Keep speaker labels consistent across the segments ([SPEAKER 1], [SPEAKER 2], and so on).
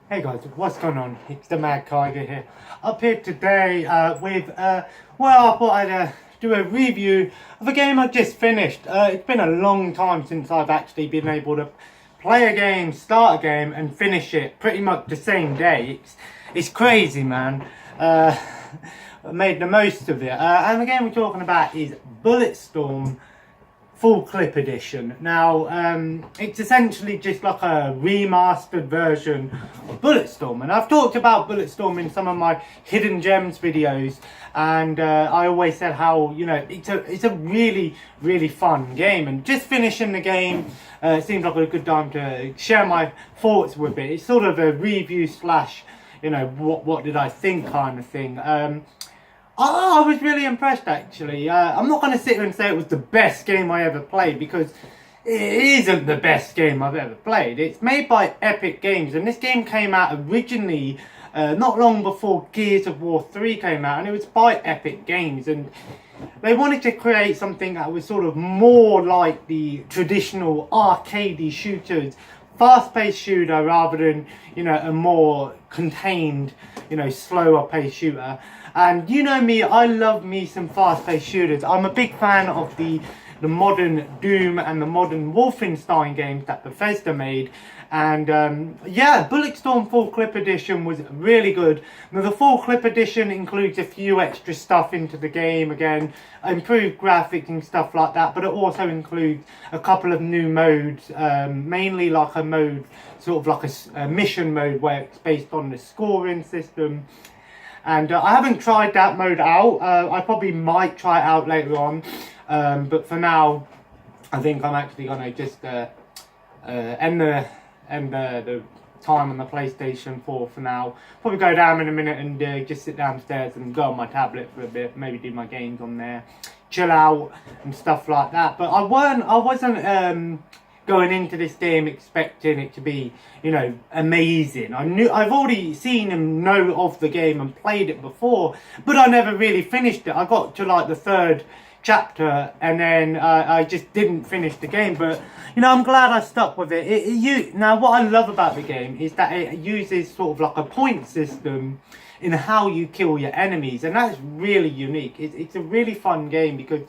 [SPEAKER 1] Hey guys, what's going on? It's TheMadKaiger here. Up here today well, I thought I'd do a review of a game I just finished. It's been a long time since I've actually been able to play a game, start a game, and finish it pretty much the same day. It's crazy, man. I made the most of it. And the game we're talking about is Bulletstorm Full Clip Edition. Now, it's essentially just like a remastered version of Bulletstorm, and I've talked about Bulletstorm in some of my hidden gems videos, and I always said how, you know, it's a really fun game, and just finishing the game seems like a good time to share my thoughts with it. It's sort of a review slash, you know, what did I think kind of thing. I was really impressed actually. I'm not going to sit here and say it was the best game I ever played, because it isn't the best game I've ever played. It's made by Epic Games, and this game came out originally not long before Gears of War 3 came out, and it was by Epic Games, and they wanted to create something that was sort of more like the traditional arcadey shooters, fast-paced shooter, rather than, you know, a more contained, you know, slower paced shooter. And you know me, I love me some fast-paced shooters. I'm a big fan of the modern Doom and the modern Wolfenstein games that Bethesda made. And yeah, Bulletstorm Full Clip Edition was really good. Now, the Full Clip Edition includes a few extra stuff into the game, again, improved graphics and stuff like that, but it also includes a couple of new modes, mainly like a mode, sort of like a mission mode where it's based on the scoring system. And I haven't tried that mode out. I probably might try it out later on. But for now, I think I'm actually going to just end the time on the PlayStation 4 for now. Probably go down in a minute and just sit downstairs and go on my tablet for a bit. Maybe do my games on there. Chill out and stuff like that. But I wasn't going into this game expecting it to be, you know, amazing. I've already seen and know of the game and played it before, but I never really finished it. I got to like the third chapter and then I just didn't finish the game. But you know, I'm glad I stuck with it. Now, what I love about the game is that it uses sort of like a point system in how you kill your enemies, and that's really unique. It's a really fun game because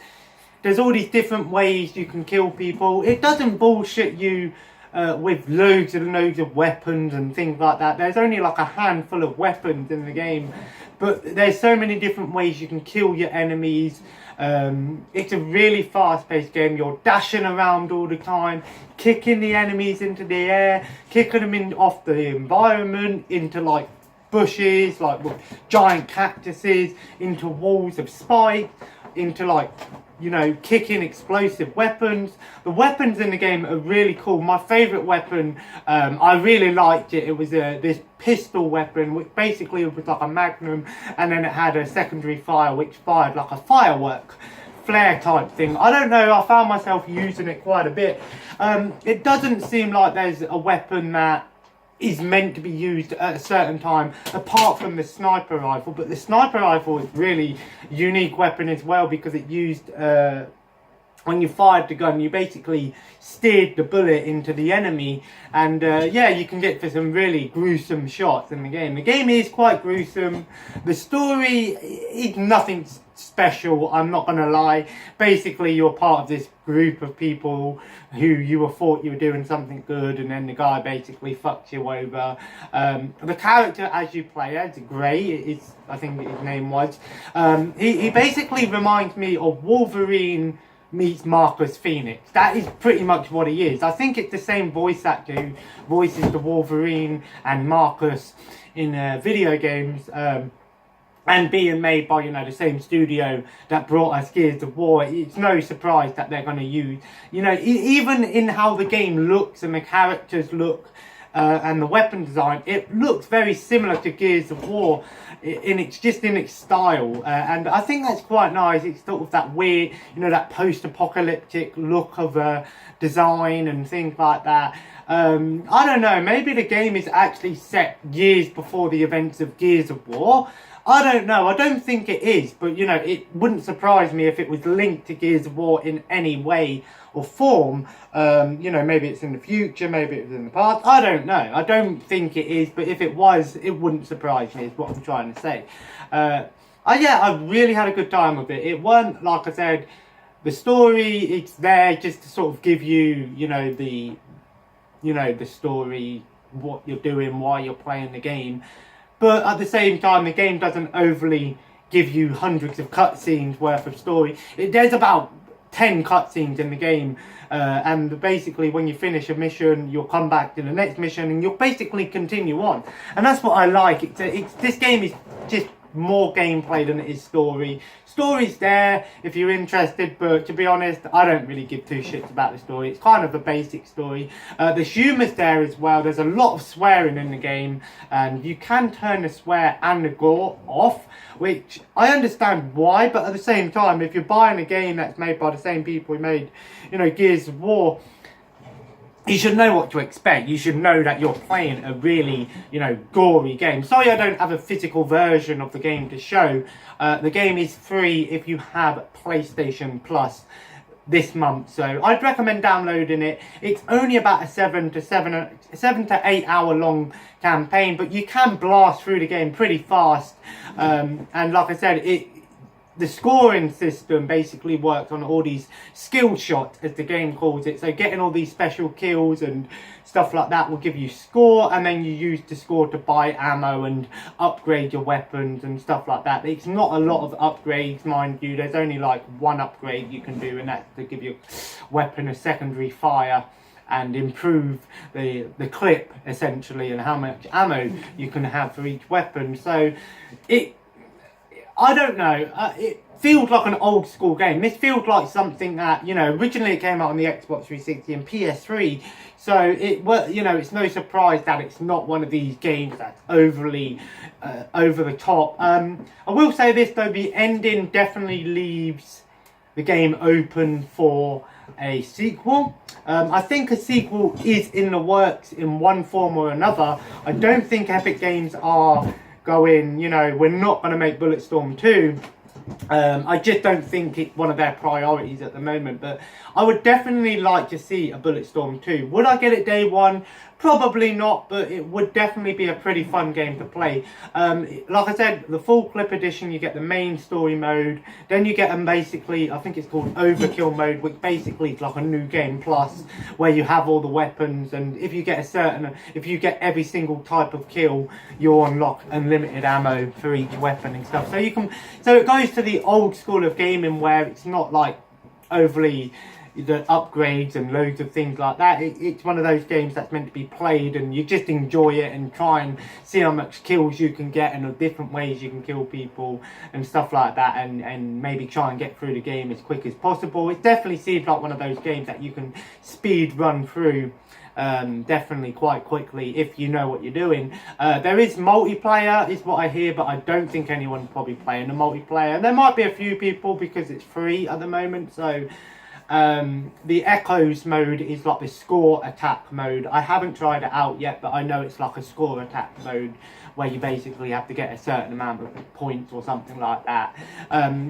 [SPEAKER 1] there's all these different ways you can kill people. It doesn't bullshit you with loads and loads of weapons and things like that. There's only like a handful of weapons in the game, but there's so many different ways you can kill your enemies. It's a really fast-paced game. You're dashing around all the time, kicking the enemies into the air, kicking them in off the environment, into like bushes, like giant cactuses, into walls of spikes, into like, you know, kicking explosive weapons. The weapons in the game are really cool. My favourite weapon, I really liked it. It was this pistol weapon, which basically was like a magnum, and then it had a secondary fire which fired like a firework flare type thing. I don't know, I found myself using it quite a bit. It doesn't seem like there's a weapon that is meant to be used at a certain time apart from the sniper rifle, but the sniper rifle is really unique weapon as well, because it used when you fired the gun, you basically steered the bullet into the enemy, and yeah, you can get for some really gruesome shots in the game. The game is quite gruesome. The story is nothing special, I'm not gonna lie. Basically, you're part of this group of people who you thought you were doing something good, and then the guy basically fucks you over. The character as you play as Gray, I think his name was, he basically reminds me of Wolverine meets Marcus Phoenix. That is pretty much what he is. I think it's the same voice actor who voices the Wolverine and Marcus in video games, and being made by, you know, the same studio that brought us Gears of War. It's no surprise that they're going to use, you know, even in how the game looks and the characters look, and the weapon design, it looks very similar to Gears of War in its style, and I think that's quite nice. It's sort of that weird, you know, that post-apocalyptic look of design and things like that. I don't know, maybe the game is actually set years before the events of Gears of War. I don't know, I don't think it is, but you know, it wouldn't surprise me if it was linked to Gears of War in any way or form. You know, maybe it's in the future, maybe it was in the past, I don't know. I don't think it is, but if it was, it wouldn't surprise me, is what I'm trying to say. Yeah, I really had a good time with it. It weren't, like I said, the story, it's there just to sort of give you, the story, what you're doing, why you're playing the game. But at the same time, the game doesn't overly give you hundreds of cutscenes worth of story. There's about 10 cutscenes in the game. And basically when you finish a mission, you'll come back to the next mission and you'll basically continue on. And that's what I like. This game is just more gameplay than it is story. Story's there if you're interested, but to be honest, I don't really give two shits about the story. It's kind of a basic story. The humour's there as well. There's a lot of swearing in the game, and you can turn the swear and the gore off, which I understand why, but at the same time, if you're buying a game that's made by the same people who made, Gears of War, you should know what to expect. You should know that you're playing a really, gory game. Sorry I don't have a physical version of the game to show. The game is free if you have PlayStation Plus this month, so I'd recommend downloading it. It's only about a 7 to 8 hour long campaign, but you can blast through the game pretty fast. And like I said, the scoring system basically works on all these skill shots, as the game calls it. So getting all these special kills and stuff like that will give you score, and then you use the score to buy ammo and upgrade your weapons and stuff like that. It's not a lot of upgrades, mind you. There's only like one upgrade you can do, and that's to give your weapon a secondary fire and improve the clip, essentially, and how much ammo you can have for each weapon. So I don't know, it feels like an old school game. This feels like something that, originally it came out on the Xbox 360 and PS3. So it's no surprise that it's not one of these games that's overly over the top. I will say this though, the ending definitely leaves the game open for a sequel. I think a sequel is in the works in one form or another. I don't think Epic Games are going, we're not going to make Bulletstorm 2. I just don't think it's one of their priorities at the moment, but I would definitely like to see a Bulletstorm 2. Would I get it day one? Probably not, but it would definitely be a pretty fun game to play. Like I said, the full clip edition, you get the main story mode, then you get basically, I think it's called Overkill mode, which basically is like a new game plus, where you have all the weapons, and if you get every single type of kill, you'll unlock unlimited ammo for each weapon and stuff. So it goes to the old school of gaming where it's not like overly the upgrades and loads of things like that. It's one of those games that's meant to be played and you just enjoy it and try and see how much kills you can get and the different ways you can kill people and stuff like that, and maybe try and get through the game as quick as possible. It definitely seems like one of those games that you can speed run through definitely quite quickly if you know what you're doing. There is multiplayer is what I hear, but I don't think anyone's probably playing the multiplayer. There might be a few people because it's free at the moment. So the Echoes mode is like the score attack mode. I haven't tried it out yet, but I know it's like a score attack mode where you basically have to get a certain amount of points or something like that.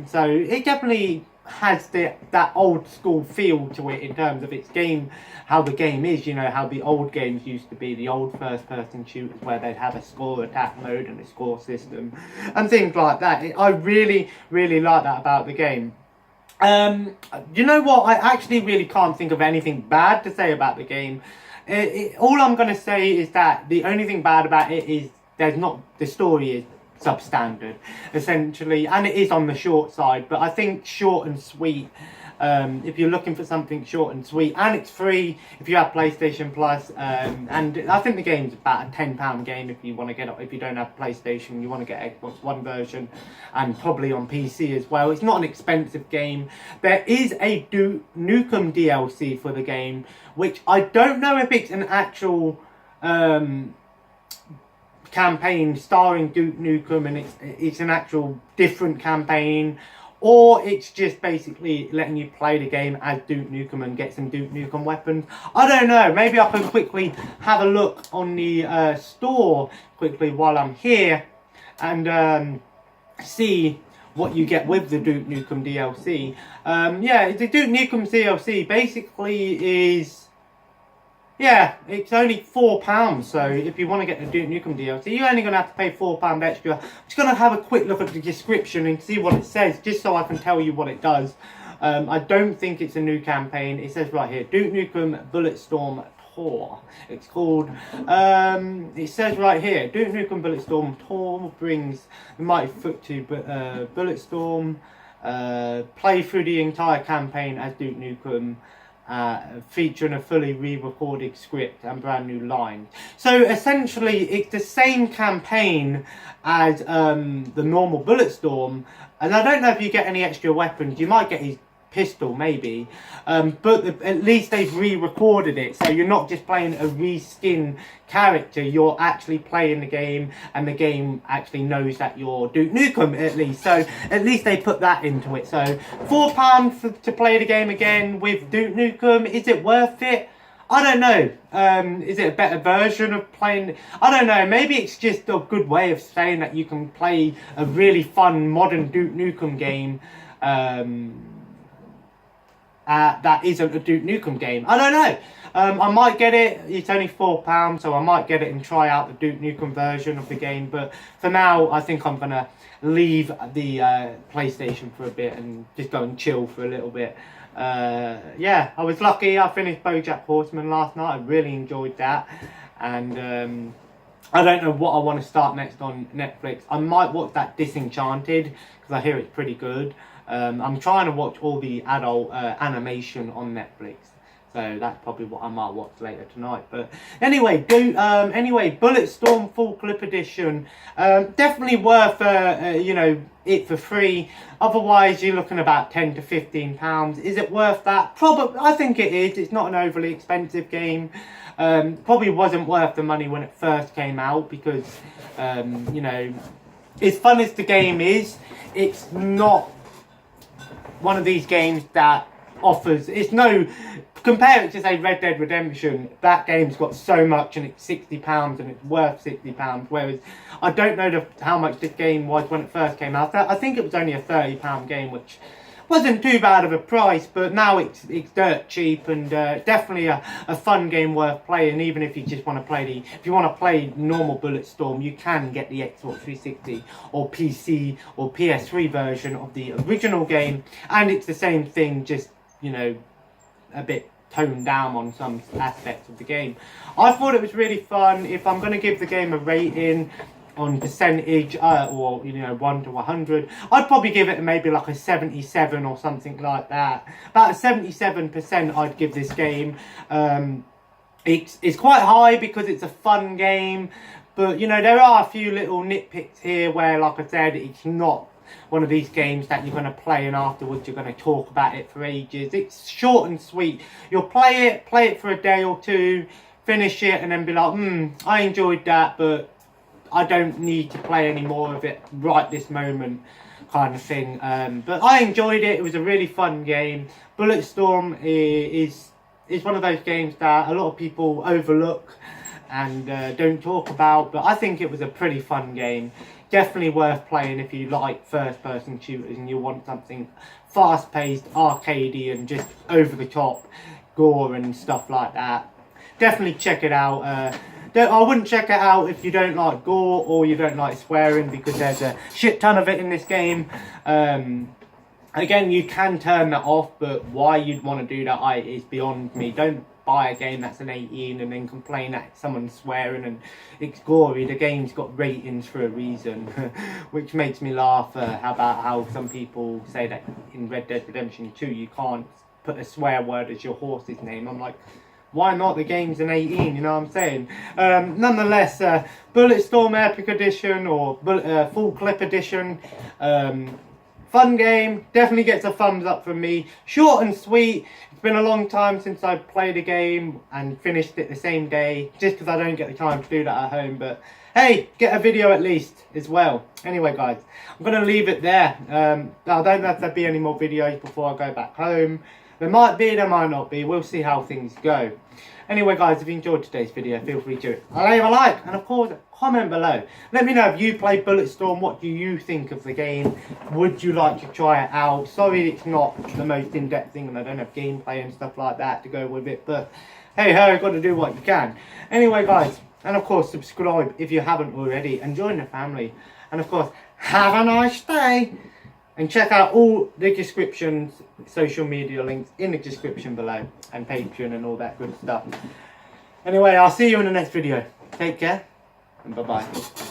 [SPEAKER 1] So it definitely has that old school feel to it in terms of its game, how the game is, how the old games used to be, the old first person shooters where they'd have a score attack mode and a score system and things like that. I really, really like that about the game. You know what, I actually really can't think of anything bad to say about the game. All I'm going to say is that the only thing bad about it is the story is substandard, essentially, and it is on the short side, but I think short and sweet, if you're looking for something short and sweet, and it's free if you have PlayStation Plus, and I think the game's about a £10 game if you want to get it. If you don't have PlayStation, you want to get Xbox One version, and probably on PC as well. It's not an expensive game. There is a Duke Nukem DLC for the game, which I don't know if it's an actual campaign starring Duke Nukem and it's an actual different campaign, or it's just basically letting you play the game as Duke Nukem and get some Duke Nukem weapons. I don't know, maybe I can quickly have a look on the store quickly while I'm here and see what you get with the Duke Nukem DLC. Yeah, the Duke Nukem DLC basically is, yeah, it's only £4, so if you want to get the Duke Nukem DLC, you're only going to have to pay £4 extra. I'm just going to have a quick look at the description and see what it says, just so I can tell you what it does. I don't think it's a new campaign. It says right here, Duke Nukem Bulletstorm Tour. It's called, it says right here, Duke Nukem Bulletstorm Tour brings the mighty foot to Bulletstorm, play through the entire campaign as Duke Nukem, featuring a fully re-recorded script and brand new lines. So essentially it's the same campaign as the normal Bulletstorm, and I don't know if you get any extra weapons. You might get his pistol maybe, but at least they've re-recorded it, so you're not just playing a reskin character, you're actually playing the game, and the game actually knows that you're Duke Nukem at least, so at least they put that into it. So £4 to play the game again with Duke Nukem. Is it worth it? I don't know. Is it a better version of playing? I don't know. Maybe it's just a good way of saying that you can play a really fun modern Duke Nukem game that isn't a Duke Nukem game. I don't know. I might get it. It's only £4, so I might get it and try out the Duke Nukem version of the game. But for now, I think I'm gonna leave the PlayStation for a bit and just go and chill for a little bit. Yeah, I was lucky. I finished BoJack Horseman last night. I really enjoyed that, and I don't know what I want to start next on Netflix. I might watch that Disenchanted because I hear it's pretty good. I'm trying to watch all the adult animation on Netflix, so that's probably what I might watch later tonight. But anyway, anyway, Bulletstorm Full Clip Edition, definitely worth you know, it for free. Otherwise, you're looking about £10 to £15. Is it worth that? Probably. I think it is. It's not an overly expensive game. Probably wasn't worth the money when it first came out because you know, as fun as the game is, it's not one of these games that offers, it's no, compare it to say Red Dead Redemption. That game's got so much and it's £60 and it's worth £60, whereas I don't know how much this game was when it first came out. I think it was only a £30 game, which wasn't too bad of a price, but now it's dirt cheap, and definitely a fun game worth playing. Even if you just want to play if you want to play normal Bulletstorm, you can get the Xbox 360 or PC or PS3 version of the original game, and it's the same thing, just, you know, a bit toned down on some aspects of the game. I thought it was really fun. If I'm going to give the game a rating on percentage, or, you know, 1 to 100, I'd probably give it maybe like a 77 or something like that. About a 77% I'd give this game. It's quite high because it's a fun game, but, you know, there are a few little nitpicks here where, like I said, it's not one of these games that you're going to play and afterwards you're going to talk about it for ages. It's short and sweet. You'll play it for a day or two, finish it, and then be like, I enjoyed that, but I don't need to play any more of it right this moment, kind of thing. But I enjoyed it. It was a really fun game. Bulletstorm is one of those games that a lot of people overlook and don't talk about, but I think it was a pretty fun game. Definitely worth playing if you like first-person shooters and you want something fast-paced, arcadey, and just over-the-top gore and stuff like that. Definitely check it out. I wouldn't check it out if you don't like gore or you don't like swearing, because there's a shit ton of it in this game. Again, you can turn that off, but why you'd want to do that is beyond me. Don't buy a game that's an 18 and then complain that someone's swearing and it's gory. The game's got ratings for a reason, which makes me laugh about how some people say that in Red Dead Redemption 2 you can't put a swear word as your horse's name. I'm like, why not? The game's an 18, you know what I'm saying? Nonetheless, Bulletstorm Epic Edition or Full Clip Edition, Fun game, definitely gets a thumbs up from me. Short and sweet. It's been a long time since I've played a game and finished it the same day, just because I don't get the time to do that at home. But hey, get a video at least as well. Anyway guys, I'm going to leave it there. I don't know if there'll be any more videos before I go back home. There might be, there might not be. We'll see how things go. Anyway guys, if you enjoyed today's video, feel free to leave a like and of course comment below. Let me know if you play Bulletstorm. What do you think of the game? Would you like to try it out? Sorry it's not the most in-depth thing and I don't have gameplay and stuff like that to go with it, but hey ho, you've got to do what you can. Anyway guys, and of course subscribe if you haven't already and join the family. And of course, have a nice day. And check out all the descriptions, social media links in the description below. And Patreon and all that good stuff. Anyway, I'll see you in the next video. Take care. And bye-bye.